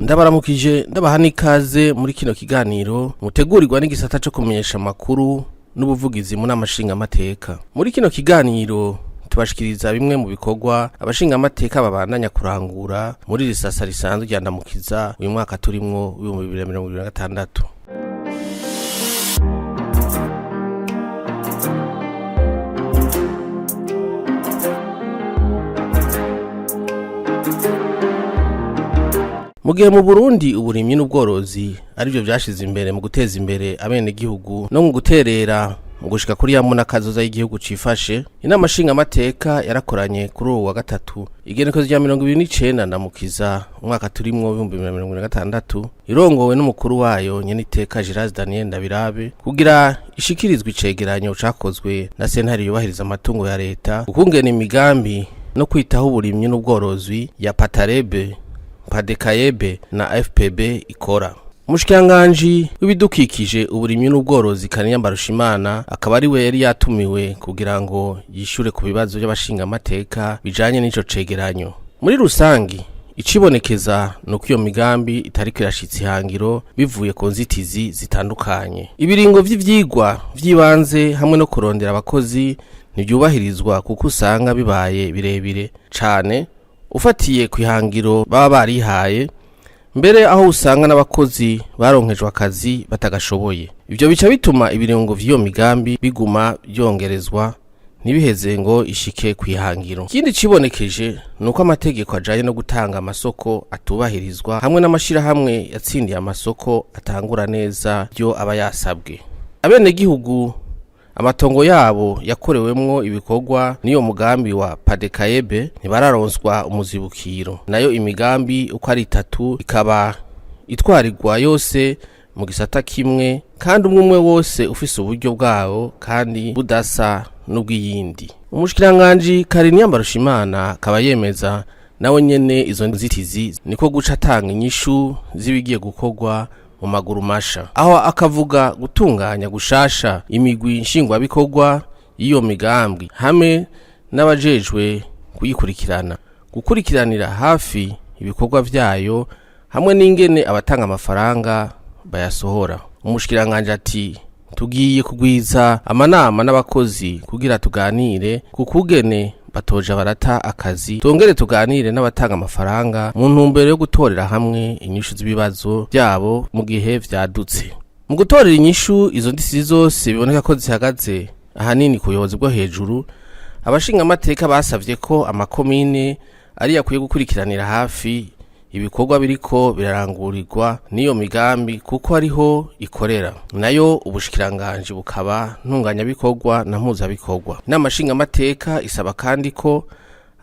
Ndabaramukije ndabaha n'ikaze muri kino kiganiro mutegurirwa n'igisata cyo kumenyesha makuru n'ubuvugizi mu namashinga amateka. Muri kino kiganiro tubashikiriza bimwe mu bikorwa abashinga amateka babandanya kurangura muri risasa risanzwe ryandamukiza uyu mwaka turimwo 2026. Mugihe mu Burundi uburimyi n'ubworozi arivyo byashize imbere mu guteza imbere abene gihugu no mu guterera mu gushika kuri ya munakazoza y'igihugu cifashe, inama nshinga amateka yarakoranye kuri uwa gatatu igenekezo rya 29 ndamukiza umwaka turimwo 2026 irongowe n'umukuru wayo nyeniteka Gérard Daniel Ndabirabe kugira ishikirizwe icegeranyo cakozwe na sentare yubahiriza amatungo ya leta ukungena imigambi no kwitaho uburimyi n'ubworozi ya Patarebe Padekayebe na FPB ikora. Umushikiranganje w'ibidukikije uburimyi n'ubworozi Kaniya Mbarushimana akaba ari we yari yatumiwe kugira ngo yishure ku bibazo by'abashinga amateka bijanye n'ico cegeranyo. Muri rusangi icibonekeza nuko iyo migambi itari kirashitsi hangiro bivuye ku nzitizi zitandukanye. Ibiringo vy'ivyigwa vyibanze hamwe no kurondera abakozi ntibyubahirizwa kuko usanga bibaye birebire cane ufatiye kwihangiro baba barihaye, mbere aho usanga n'abakozi baronkejwe akazi batagashoboye. Ivyo bica bituma ibiringo vy'iyo migambi biguma byongerezwa ntibiheze ngo ishike kwihangiro. Ikindi cibonekeje nuko amategeko ajanye no gutanga amasoko atubahirizwa hamwe n'amashira hamwe yatsindiye amasoko atangura neza byo aba yasabwe. Abene gihugu amatongo yabo yakorewemwo ibikorwa niyo mugambi wa Padekayebe ntibararonswa umuzibukiro, nayo imigambi uko ari 3 ikaba itwarirwa yose mu gisata kimwe kandi umwe wose ufise uburyo bwawo kandi budasa n'ubwiyindi. Umushikiranganje Kaniya Mbarushimana akaba yemeza nawe nyene izo nzitizi niko guca atanga inyishu zibigiye gukorwa mu maguru masha, aho akavuga gutunganya gushasha imigwi nshingwa bikorwa iyo migambi hamwe n'abajejwe kuyikurikirana, gukurikiranira hafi ibikorwa vyayo hamwe n'ingene abatanga amafaranga bayasohora. Umushikiranganje ati tugiye kugwiza amanama n'abakozi kugira tuganire kukugene batoja barata akazi, tongere tuganire n'abatanga amafaranga mu ntumbero yo gutorera hamwe inyishu z'ibibazo byabo mu gihe vyadutse. Mu gutorera inyishu izo ndisi zose biboneka ko zihagaze ahanini ku buyobozi bwo hejuru, abashinga amateka basavye ko amakomine ari yakwiye gukurikiranira hafi ibikorwa biriko birarangurirwa niyo migambi kuko ariho ikorera, nayo ubushikiranganje bukaba ntunganya bikorwa na mpuza bikorwa. N'amashinga amateka isaba kandi ko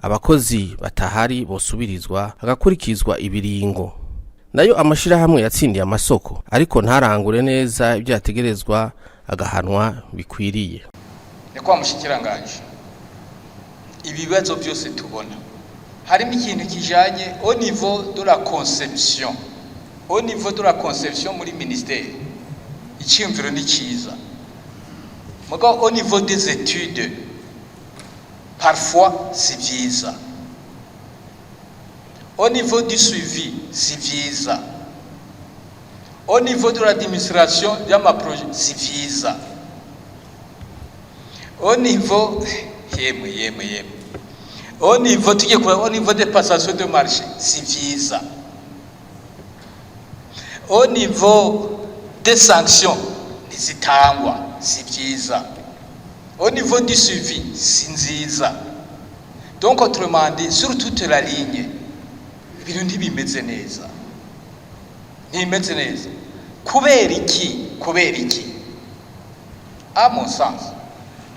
abakozi batahari bosubirizwa agakurikizwa ibiringo, nayo amashira hamwe yatsindiye amasoko ariko ntarangure neza ibyo yategerezwa agahanwa bikwiriye. Ni kwa mushikiranganje ibibazo byose tubona harimo ikintu kijanye au niveau de la conception, au niveau de la conception muri ministère icyumviro ni cyiza, mugabo au niveau des études parfois c'est vyiza, au niveau du suivi c'est vyiza, au niveau de l'administration y'ama projet c'est vyiza, au niveau yemwe au niveau des passations de marché c'est vyiza, au niveau des sanctions nizitangwa c'est vyiza, au niveau du suivi c'est nziza. Donc autrement dit sur toute la ligne ibintu ntibimeze neza, kubera iki à mon sens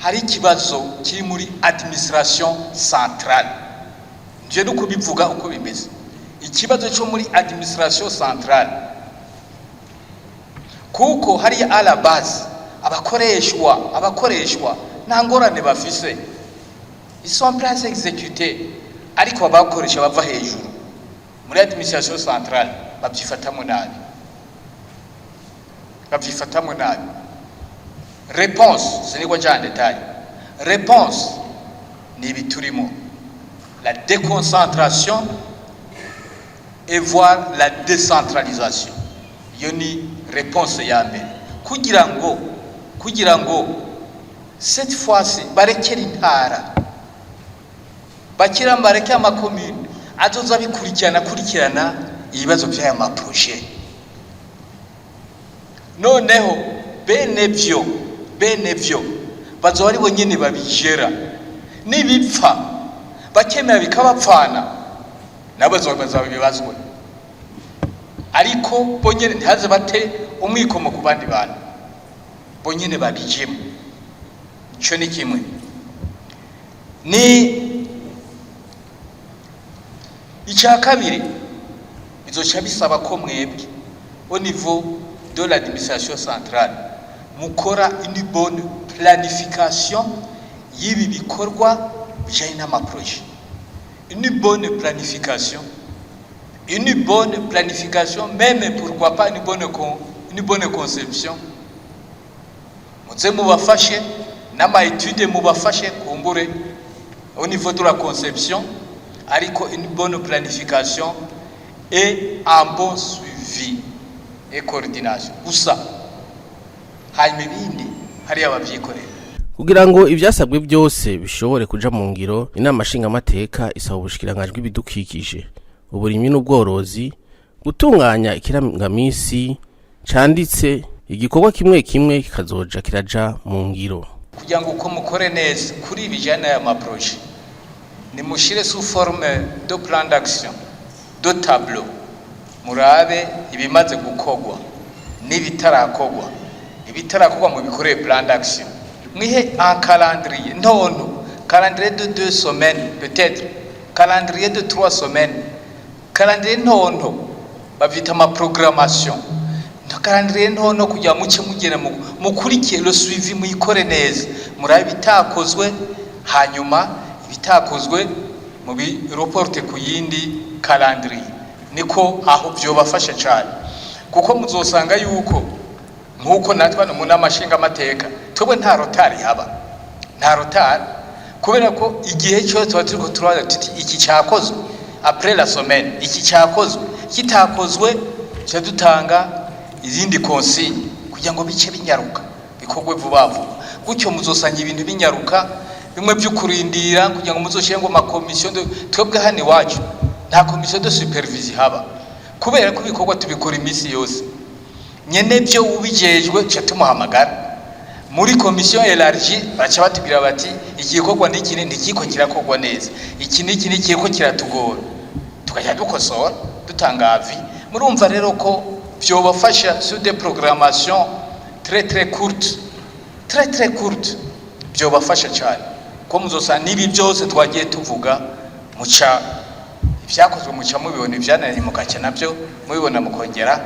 hari kibazo kiri muri administration centrale. Je no kubivuga uko bimeze, ikibazo cyo muri administration centrale kuko hari à la base abakoreshwa nta ngorane bafise, ils sont prêts à exécuter, ariko abakoresha bava hejuru muri administration centrale babyifatamo nabi. Réponse, ce n'est pas déjà en détail. Réponse, ni biturimo. La déconcentration et voir la décentralisation. Iyo ni réponse ya mbere kugira ngo cette fois-ci barekere intara bareke amakomune azoza bikurikirana ibibazo by'aya maprojet. Noneho bene vyo bazoba ari bonyene babijera, nibipfa bakemera bikabapfana nabo bazabibazwe, ariko bonyene ntihaze bate umwikomo ku bandi bantu, bonyene babijemo. Ico ni kimwe. Ni icya kabiri, bizoca bisaba ko mwebwe au niveau de l'administration centrale mukora une bonne planification y'ibi bikorwa bijanye n'amaprojet. Une bonne planification, même pourquoi pas une bonne conception. Muze mubafashe n'ama étude mubafashe kumbure au niveau de la conception, ariko une bonne planification et un bon suivi et coordination. Gusa hanyuma ibindi hari abavyikorera. Kugira ngo ivyasabwe byose bishobore kuja mu ngiro, inama nshingamateka isaba ubushikiranganje bw'ibidukikije, uburimyi n'ubworozi gutunganya ikirangamisi canditse igikorwa kimwe kikazoja kiraja mu ngiro. Kugira ngo uko mukore neza kuri ibijana ya maprojet, nimushire sous forme de plan d'action, de tableau, murabe ibimaze gukogwa n'ibitarakogwa mu bikoreye plan d'action. Mwihe un calendrier calendrier de 2 semaines peut-être, calendrier de 3 semaines, calendrier bavita ma programmation, calendrier kugira muce mugena mukurikiye le suivi muyikore neza, murabe bitakozwe, hanyuma ibitakozwe mu bi reporte ku yindi calendrier. Niko aho byobafasha cyane, kuko muzosanga yuko nkuko natwa no munamashinga amateka twebwe nta rotari kubera ko igihe cyo turiko turaza tuti iki cyakozwe après la semaine, iki cyakozwe kitakozwe cyo dutanga izindi consigne kugira ngo bice binyaruka bikogwe vuba gutyo muzosanga ibintu binyaruka bimwe by'ukurindira kugira ngo muzoshire ngo ma commission twebwe hane wacu nta commission de supervision haba, kubera ko bikorwa tubikora imisi yose. Nyene byo ubijejwe cyo tumuhamagara muri commission élargie, bacha batubwira bati igikorwa n'ikindi ndikiko kirakogwa neza, iki n'iki n'ikiko kiratugora, tukajya dukosora dutanga avis. Murumva rero ko byobafasha sur des programmations très courtes, byobafasha cyane ko muzosa nibi byose twagiye tuvuga muca ibyakozwe muca mubibona, ibyananiye mukaca nabyo mubibona, mukongera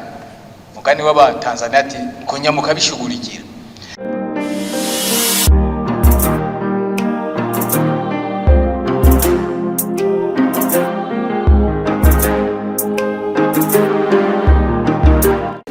mugani w'aba Tanzania ati mukonya mukabishugurikira.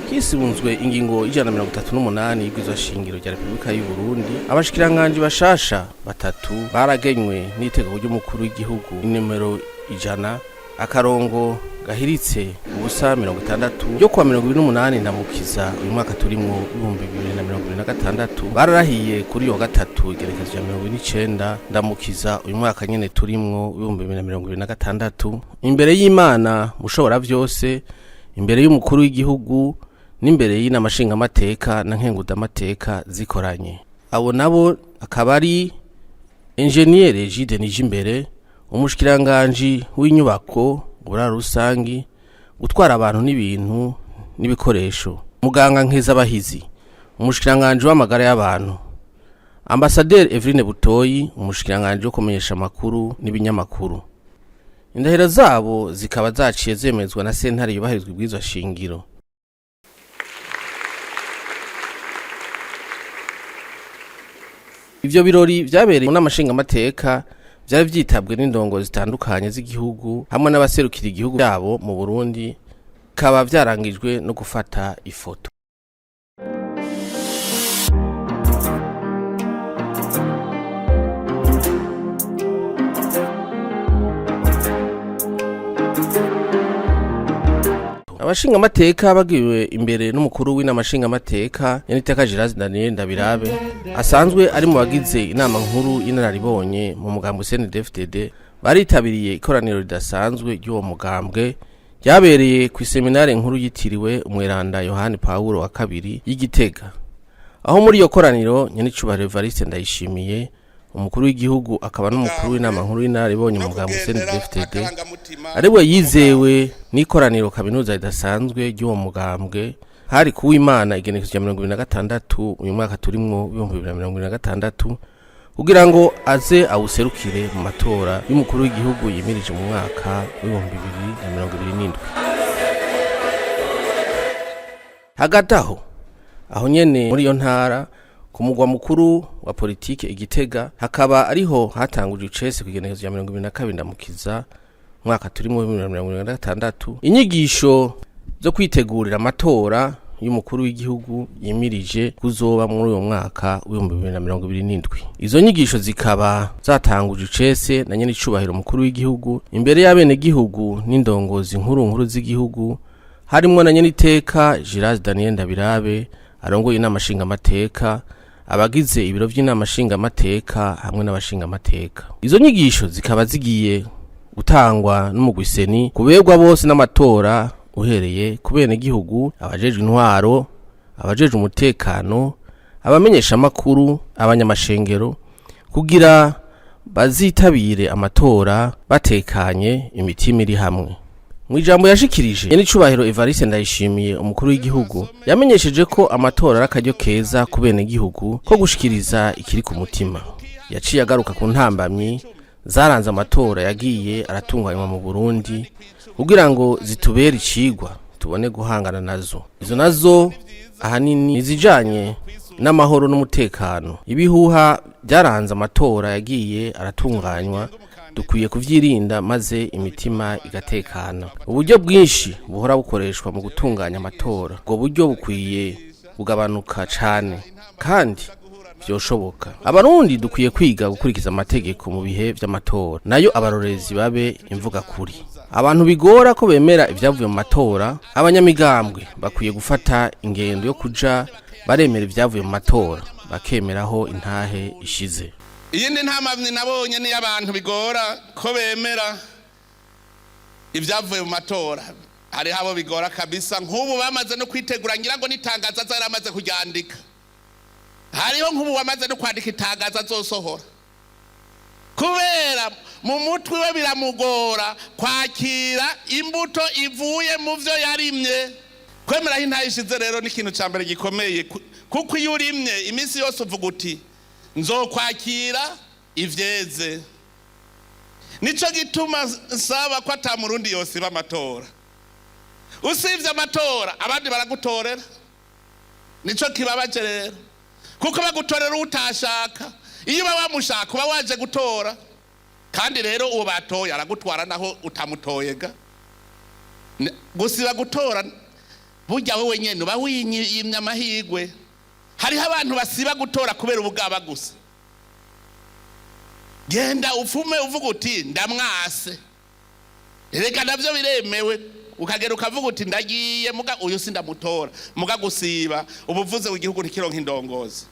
Hisibunzwe ingingo 138 y'igwizo shingiro rya Republika y'u Burundi, abashikiranganje bashasha batatu baragenywe n'itegeko ry'umukuru w'igihugu nimero 100 akarongo gahiritse ubusa 60 yo kwa 28 ndamukiza uyu mwaka turimo 2026. Bararahiye kuri yo gatatu igerekezo ya 29 ndamukiza uyu mwaka nyene turimo 2026, imbere y'Imana mushobora byose, imbere y'umukuru w'igihugu n'imbere y'inama nshingamateka na nkenguzamateka zikoranye. Abo nabo akaba ari Engineer Egide Nijimbere, umushikiranganje w'inyubako, uburaro rusangi, gutwara abantu n'ibintu n'ibikoresho, muganga Nkezabahizi, umushikiranganje w'amagara y'abantu, Ambassadeur Evrine Butoyi, umushikiranganje wo kumenyesha makuru n'ibinyamakuru. Indahiro zabo zikaba zaciye zemezwa na sentare yubahirizwa ibwirizwa shingiro. Ivyo birori vyabereye n'amashinga amateka byari vyitabwe n'indongo zitandukanye z'igihugu hamwe n'abaserukira igihugu byabo mu Burundi, kaba vyarangijwe no gufata ifoto. abashinga amateka bagiwe imbere n'umukuru w'inamashinga amateka Nyaniteka Gérard Daniel Ndabirabe asanzwe ari mu bagize inama nkuru y'inararibonye mu mugambwe CNDD-FDD baritabiriye ikoraniro ridasanzwe ry'uwo mugambwe ryabereye ku seminare nkuru yitiriwe Umweranda Yohani Paulo wa kabiri y'Igitega. Aho muri iyo koraniro Nyanicubahiro Evariste Ndayishimiye umukuru w'igihugu akaba n'umukuru w'inama nkuru y'inararibonye mu mugambwe CNDD-FDD ariwe yizewe n'ikoraniro kaminuza ridasanzwe ry'uwo mugambwe hari kuw'Imana igenekerezo rya 2026 uyu mwaka turimwo 2026 kugira ngo aze awuserukire mu matora y'umukuru w'igihugu yimirije mu mwaka w'2027. Hagati aho nyene muri iyo ntara ku mugwa mukuru wa politike Igitega hakaba ariho hatanguje icese kugenekerezo rya 2022 ndamukiza mwaka turimo 2026 inyigisho zo kwitegurira amatora y'umukuru w'igihugu yimirije kuzoba muri uyo mwaka w'2027. Izo nyigisho zikaba zatanguje icese na Nyanicubahiro umukuru w'igihugu imbere y'abene gihugu n'indongozi nkuru z'igihugu harimo na Nyaniteka Gérard Daniel Ndabirabe arongoye inamashinga amateka abagize ibiro by'inamashinga amateka hamwe n'abashinga amateka. Izo nyigisho zikaba zigiye gutangwa n'umugwiseni kuberwa bose n'amatora uhereye ku bene gihugu abajejwe intwaro abajejwe umutekano abamenyesha makuru abanyamashengero kugira bazitabire amatora batekanye imitima iri hamwe. Mu ijambo yashikirije Nyanicubahiro Evariste Ndayishimiye umukuru w'igihugu yamenyesheje ko amatora ari akaryo keza ku bene gihugu ko gushikiriza ikiri ku mutima. Yaciye agaruka ku ntambamyi zaranze amatora yagiye aratunganywa mu Burundi kugira ngo zitubere icigwa tubone guhangana nazo. Izo nazo ahanini izijanye n'amahoro n'umutekano. Ibihuha byaranze amatora yagiye aratunganywa dukwiye kuvyirinda maze imitima igatekana. Uburyo bwinshi buhora bukoreshwa mu gutunganya amatora ubwo buryo bukwiye kugabanuka cane kandi vyoshoboka. Abarundi dukwiye kwiga gukurikiza amategeko mu bihe vy'amatora nayo abarorezi babe imvuga kuri. Abantu bigora ko bemera ivyavuye mu matora abanyamigambwe bakwiye gufata ingendo yo kuja baremera ivyavuye mu matora bakemeraho intahe ishize. Iyindi ntamamye nabonye ni abantu bigora ko bemera ivyavuye mu matora. Hari habo bigora kabisa nk'ubu bamaze no kwitegura ngira ngo nitangaza zaramaze kuryandika. Hariho nk'ubu bamaze no kwandika itangaza zosohora. Kubera mu mutwe we biramugora kwakira imbuto ivuye mu vyo yarimye. Kwemera hintayishize rero ni ikintu cyambere gikomeye kuko iyo urimye iminsi yose uvuga uti nzokwakira ivyeze. Nico gituma nsaba ko ata murundi yose bamatora. Usivye amatora abandi baragutorera. Nico kibabaje rero. Kuko bagutorera utashaka. Iyo baba mushaka uba waje gutora. Kandi rero uwo batoye aragutwara naho utamutoyega. Gusiba gutora burya wewe nyene uba winyimye amahigwe. Hariho abantu basiba gutora kubera ubugaba gusa. Genda ufume uvuga uti ndamwase. Reka navyo biremewe ukagera ukavuga uti ndagiye muga uyu sindamutora muga gusiba ubuvuze w'igihugu ntikironka indongozi.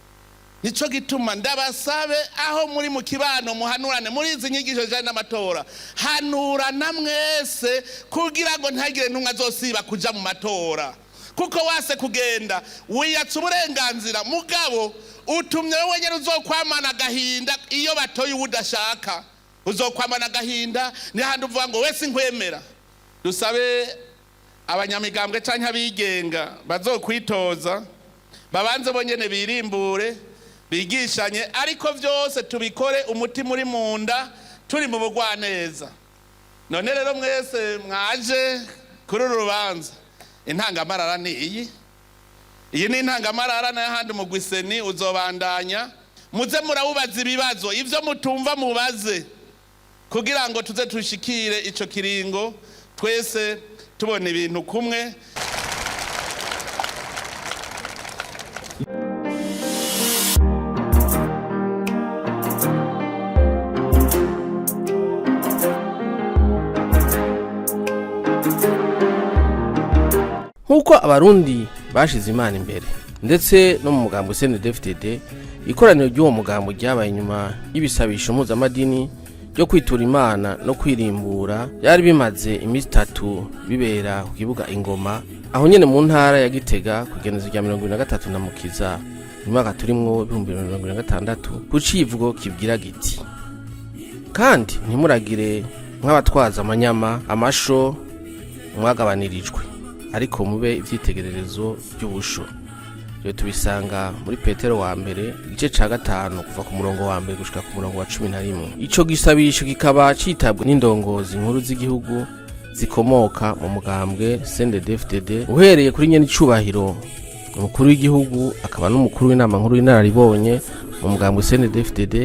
Nico gituma ndabasabe aho muri mu kibano muhanurane muri izi nyigisho cyane n'amatora hanurana mwese kugira ngo ntagire ntumwa zosiba kuja mu matora. Kuko wase kugenda wiyatsa uburenganzira mugabo utumye wewe nyene uzokwamana gahinda iyo batoye ubudashaka uzokwamana gahinda ni handi uvuga ngo wese nkwemera. Dusabe abanyamigambwe canke abigenga bazokwitoza babanze bonyene birimbure bigishanye ariko vyose tubikore umutima uri munda turi mu bugwaneza. None rero mwese mwaje kuri urubanza intangamarara ni iyi ni intangamarara n'ahandi mu gwiseni uzobandanya muze murawubaza ibibazo ivyo mutumva mubaze kugira ngo tuze tushikire ico kiringo twese tubona ibintu kumwe. nk'uko abarundi bashize Imana imbere ndetse no mu mugambo CNDD-FDD ikoraniro ry'uwo mugambo ryabaye inyuma y'ibisabisho mpuzamahanga byo kwitura Imana no kwirimbura yari bimaze iminsi 3 bibera ku kibuga Ingoma aho nyene mu ntara ya Gitega kugeneza rya 23 na Mukiza imwaka turimwo 2026 ku civugo kibwira giti kandi ntimuragire nk'abatwaza amanyama amasho mwagabanirijwe ariko mube ivyitegererezo by'ubusho. Ryo tubisanga muri Petero wa mbere igice ca 5 kuva ku murongo wa mbere gushika ku murongo wa 11. Ico gisabisho kikaba citabwe n'indongozi nkuru z'igihugu zikomoka mu mugambwe CNDD-FDD uhereye kuri nyene icubahiro umukuru w'igihugu akaba n'umukuru w'inama nkuru y'inararibonye mu mugambwe CNDD-FDD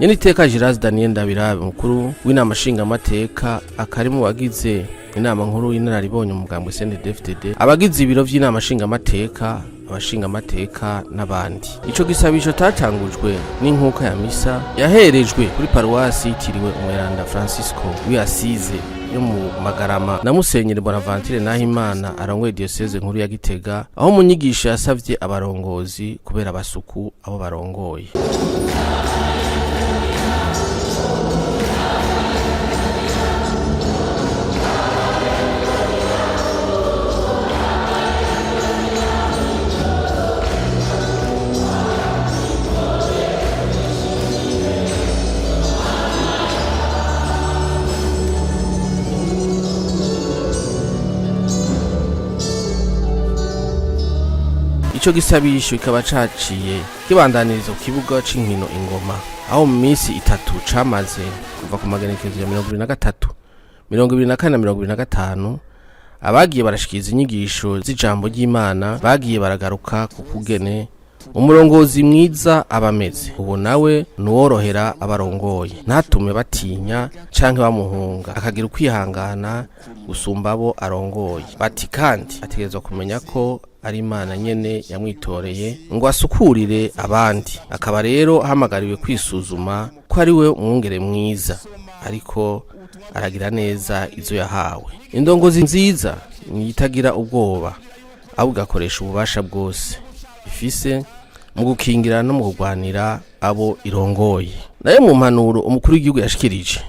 nyene iteka Gilles Daniel Ndabirabe umukuru w'inama nshinga amateka akari mu bagize inama nkuru y'inararibonye mu mugambwe CNDD-FDD abagize ibiro vy'inama nshinga amateka abashinga amateka n'abandi. Ico gisabisho tatangujwe n'inkuka ya misa yaherejwe kuri paruwasi yitiriwe Umweranda Francisco w'Asize yo mu Magarama na Musenyeri Bonaventure Nahimana arongoye diocese nkuru ya Gitega aho umunyigisho yasavye abarongozi kubera abasuku abo barongoye. Ico gisabisho kikaba caciye kibandaniriza ku kibuga c'inkino Ingoma aho mu minsi 3 camaze kuva ku magenekezo ya 2023 2024 na 2025 abagiye barashikiza inyigisho z'ijambo ry'Imana bagiye baragaruka ku kugene umurongozi mwiza abameze ubu nawe nuworohera abarongoye ntatume batinya canke bamuhunga akagira ukwihangana gusumba abo arongoye bati kandi ategerezwa kumenya ko ari Imana nyene yamwitoreye ngo asukurire abandi akaba rero ahamagariwe kwisuzuma ko ari we umwungere mwiza ariko aragira neza izo yahawe. Indongozi nziza niyitagira ubwoba ahubwo igakoresha ububasha bwose ifise mu gukingira no mu kugwanira abo irongoye. Naye mu mpanuro umukuru w'igihugu yashikirije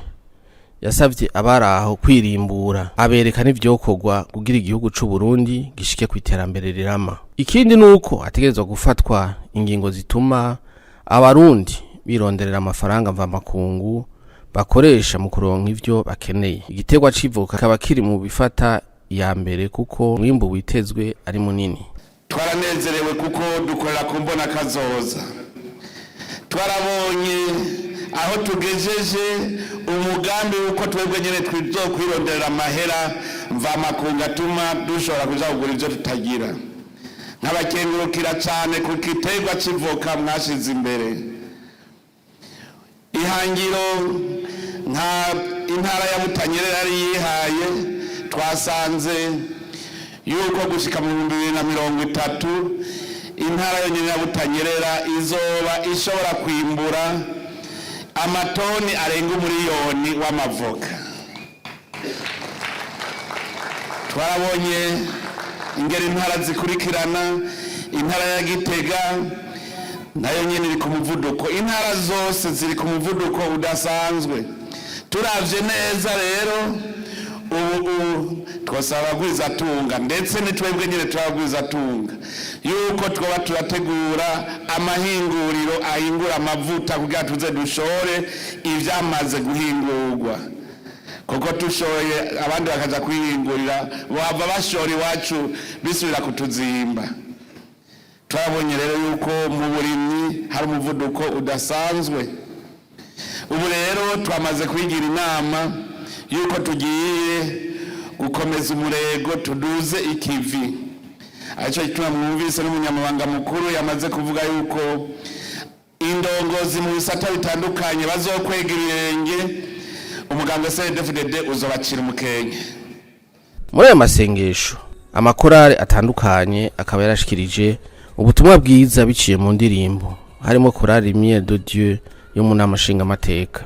yasavye abaraho kwirimbura abereka n'ivyokorwa kugira igihugu c'u Burundi gishike ku iterambere rirama. Ikindi nuko ategerezwa gufatwa ingingo zituma abarundi bironderera amafaranga mva makungu bakoresha mu kuronka ivyo bakeneye. Igiterwa civuka kaba kiri mu bifata ya mbere kuko mwimbu witezwe ari munini. Twaranezerewe kuko dukorera ku mbona kazoza. Twarabonye aho tugejeje umugambi uko twebwe nyene twizokwironderera amahera mva makungu atuma dushobora kuja kugura ivyo tutagira. Nk'abakengurukira cane ku giterwa civoka mwashize imbere. Ihangiro nka intara ya Butanyerera yari yihaye twasanze yuko gushika mu 2030 intara yonyene ya Butanyerera izoba ishobora kwimbura amatoni arenga umuriyoni w'amavoka. Twarabonye ingeri intara zikurikirana intara ya Gitega nayo nyene iri ku muvuduko intara zose ziri ku muvuduko udasanzwe. Turavye neza rero ubu twasaba gwizatunga ndetse nitwebwe nyene turagwizatunga yuko twoba turategura amahinguriro ahingura amavuta kugira tuze dushore ivyamaze guhingurwa kuko tushoye abandi bakaza kwihingurira bava bashora iwacu bisubira kutuzimba. Twabonye rero yuko mu burimyi hari umuvuduko udasanzwe. Ubu rero twamaze kwigira inama yuko tugiye gukomeza umurego tuduze ikivi. Aco gituma mwumvise n'umunyamabanga mukuru yamaze kuvuga yuko indongozi mu bisata bitandukanye bazokwega ibirenge umuganga CNDD-FDD uzobacira umukenke. Muri aya masengesho amakorale atandukanye akaba yarashikirije ubutumwa bwiza biciye mu ndirimbo harimo korali Lumière de Dieu yo mu nama nshinga amateka.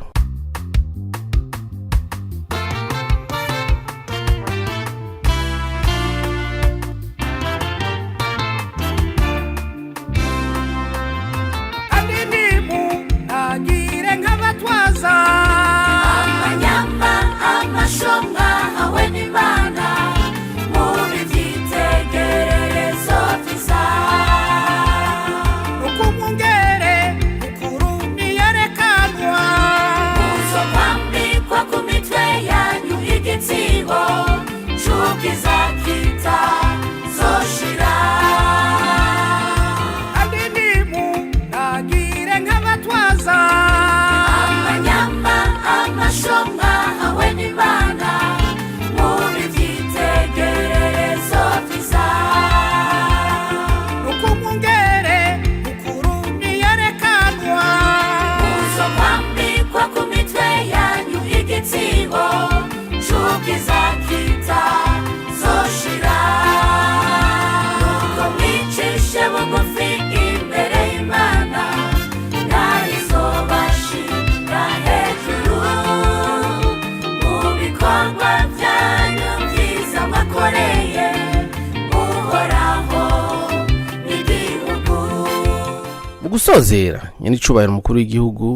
gusozera nyene icubahiro umukuru w'igihugu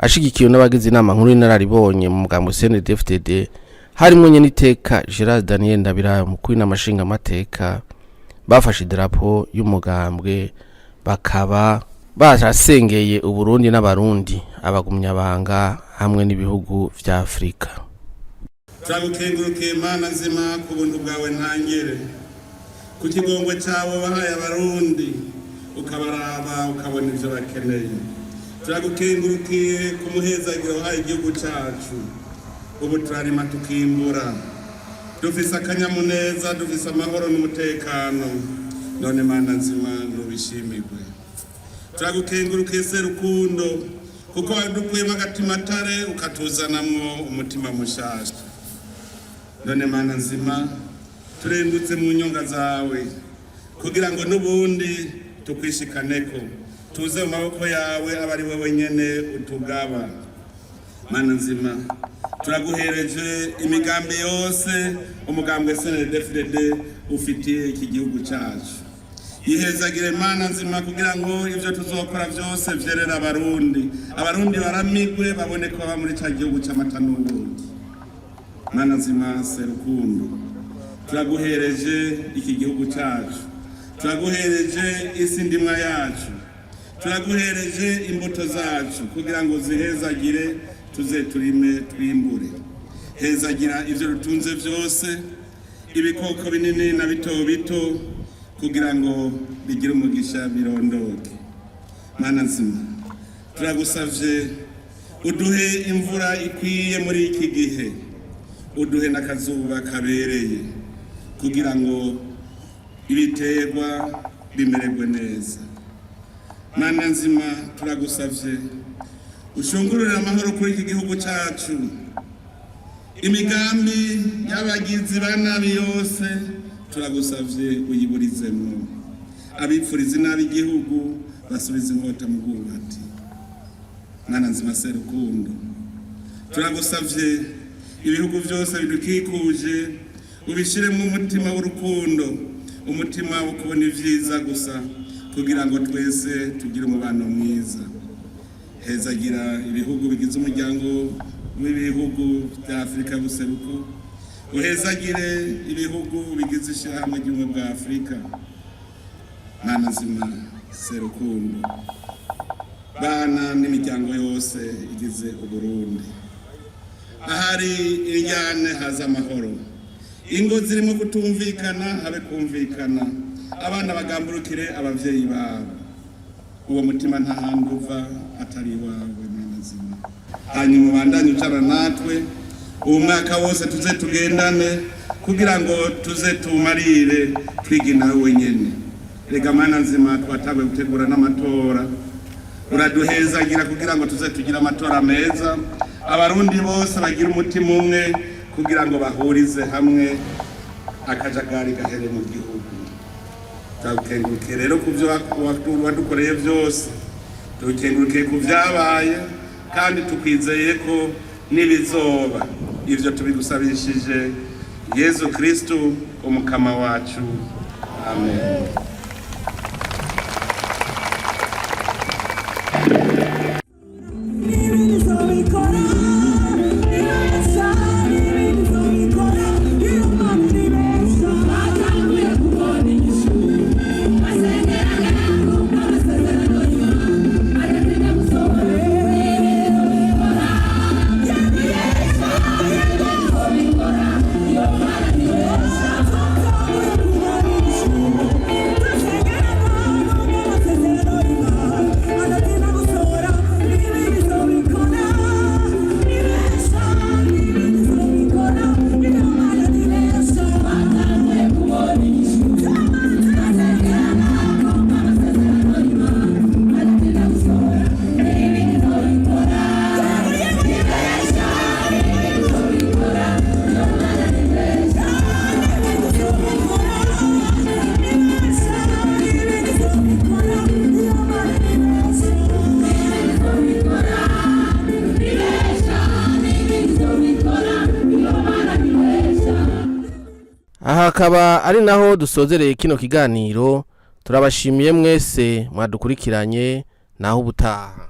ashigikiwe n'abagize inama nkuru y'inararibonye mu mugambo CNDD-FDD harimo nyene iteka Gerard Daniel Ndabirabe umukuru n'amashinga amateka bafashe idarapo y'umugambwe bakaba barasengeye Uburundi n'abarundi abagumyabanga hamwe n'ibihugu vya Afrika. Turagukengurukiye Mana nzima ku buntu bwawe ntangere, ku kigongwe cyawe wahaye abarundi ukabaraba ukabona ivyo bakeneye. Turagukengurukiye ku muhezagiro wahaye igihugu cyacu, ubu turarima tukimbura, dufise akanyamuneza, dufise amahoro n'umutekano, none Mana nzima nubishimirwe. Turagukengurukiye Serukundo kuko wadukuyemo agatimatare ukatuzanamwo umutima mushasha. None Mana nzima turendutse mu nyonga zawe kugira ngo n'ubundi tukwishikaneko tuze mu maboko yawe abari wowe nyene utugaba. Mana nzima turaguhereje imigambi yose umugambwe CNDD-FDD ufitiye iki gihugu cyacu. Yihezagire Mana nzima kugira ngo ivyo tuzokora vyose vyerera abarundi baramigwe babone ko baba muri ca gihugu c'amata n'ubundi. Mana nzima Serukundo turaguhereje iki gihugu cyacu, turaguhereje isi ndimwa yacu, turaguhereje imbuto zacu kugira ngo zihezagire tuze turime twimbure. Hezagira ivyo rutunze vyose, ibikoko binini na bito bito kugira ngo bigire umugisha birondoke. Mana nzima turagusavye uduhe imvura ikwiye muri iki gihe, uduhe n'akazuba kabereye kugira ngo ibiterwa bimererwe neza. Mana nzima turagusavye ushungurure amahoro kuri iki gihugu cyacu, imigambi y'abagizi ba nabi yose turagusavye uyiburizemwo, abipfuriza inabi igihugu basubiza inkota mu bwubati. Mana nzima Serukundo turagusavye ibihugu byose bidukikuje ubishiremo umutima w'urukundo, umutima wo kubona ivyiza gusa kugira ngo twese tugire umubano mwiza. Hezagira ibihugu bigize umuryango w'ibihugu bya Afrika buseruko, uhezagire ibihugu bigize ishirahamwe ry'ubumwe bwa Afrika. Mana nzima Serukundo bana n'imiryango yose igize Uburundi, ahari iryane haza amahoro, ingo zirimo kutumvikana habe kumvikana, abana bagamburukire abavyeyi babo, uwo mutima nta handi uva atari wawe. Mana nzima hanyuma ubandanye ucara natwe uwo mwaka wose tuze tugendane kugira ngo tuze tumarire twigina nawe nyene. Rega Mana nzima twatawe gutegura n'amatora, uraduhezagira kugira ngo tuze tugira amatora meza, abarundi bose bagira umutima umwe kugira ngo bahurize hamwe akajagari gahere mu gihugu. Turagukengurukiye rero ku byo wadukoreye byose, tugukengurukiye ku byabaye kandi tukwizeye ko n'ibizoba. Ivyo tubigusabishije Yesu Kristo umukama wacu, amen. Aha akaba ari naho dusozereye kino kiganiro. Turabashimiye mwese mwadukurikiranye naho ubutaha.